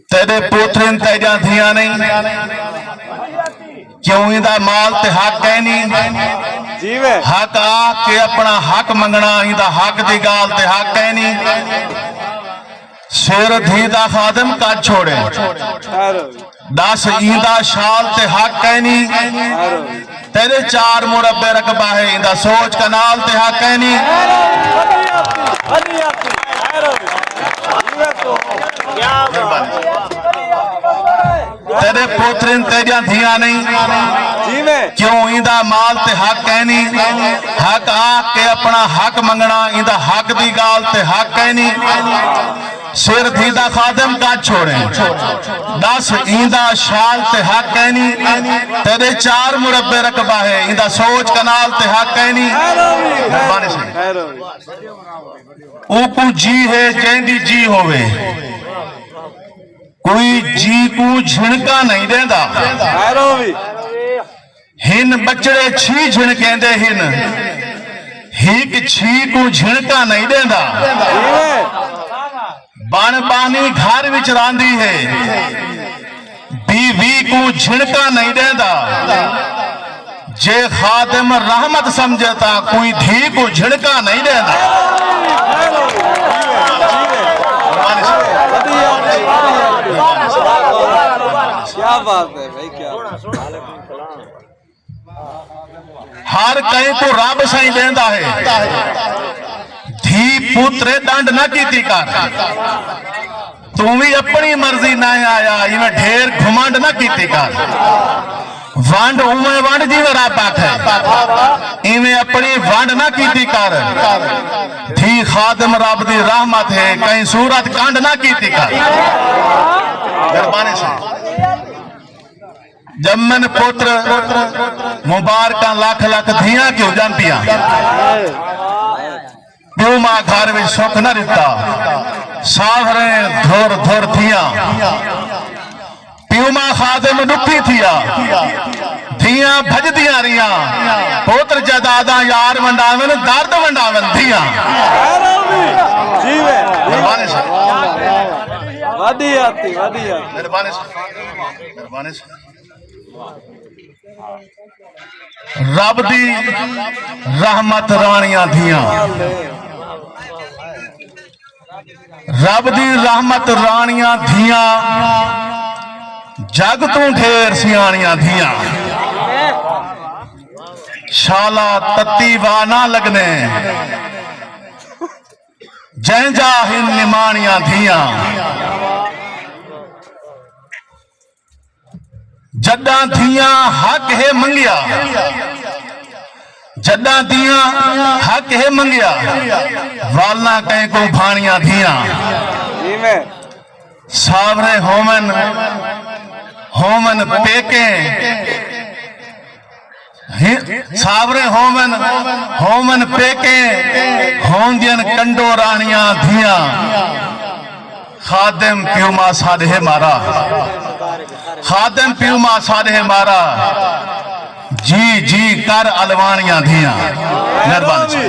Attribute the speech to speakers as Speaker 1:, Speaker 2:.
Speaker 1: तेरे पोतरे तेजा धिया नहीं क्यों इंदा माल ते हक है नहीं हक आ के अपना हक मंगना इंदा हक दी गाल ते हक है नहीं शेर धी दा खादम का छोड़े दस इंदा शाल ते हक है नहीं तेरे चार मुरब्बे रकबा है इंदा सोच कनाल ते हक है नहीं तेरे पोतरे तेजा धिया नहीं क्यों इंदा माल ते हक है नहीं हक आ के अपना हक मंगना इंदा हक दी गाल ते हक है नहीं सिर थीदा खादम का छोड़े दस इंदा शाल ते हक है नहीं तेरे चार मुरब्बे रकबा है इंदा सोच कनाल ते हक है नहीं ऊकू जी है जैंदी जी होवे कोई जी को झिणका नहीं देंदा हिन बचड़े छी झिणकेंदे हिन हिक छी को झिणका नहीं देंदा बण बानी घर विच रांदी है बीवी को झिणका नहीं देंदा जे खादिम रहमत समझता कोई धी को झिणका नहीं देंदा
Speaker 2: क्या बात है भाई क्या
Speaker 1: हर कहीं को रब सही देंदा है धी पुत्रे दंड न कीती कर तू भी अपनी मर्जी ना आया इवें ढेर घुमंड न कीती कर वंड उवें वंड जिवें रब आखे इवें अपनी वंड न कीती कर धी खादिम रब दी रहमत है कहीं सूरत कांड न कीती कर जमन पुत्र मुबारक लख लख धिया क्यों जानतियां प्यो मां घर में सुख न दिता सावरे धुर धुर थिया प्यो मां खादिम दुखी थिया धिया भजदियां रिया पुत्र जदादा यार वंडावन दर्द वंडावन धिया रब दी रहमत रानियां धिया रब दी रहमत रानियां धिया जग तू ढेर सियानियां धिया शाला तत्ती वाना लगने जैजा हिन निमानियां धिया जदा धिया हक है मंगिया जदा दिया हक है मंगिया वालना कहीं को भानिया धिया सावरे होमन होमन पेके सावरे होमन होमन पेके होंदियन कंडो रानिया धिया खादिम प्यूमा साधे मारा खादिम प्यूमा साधे मारा जी जी कर अलवानियां धिया मेहरबानी।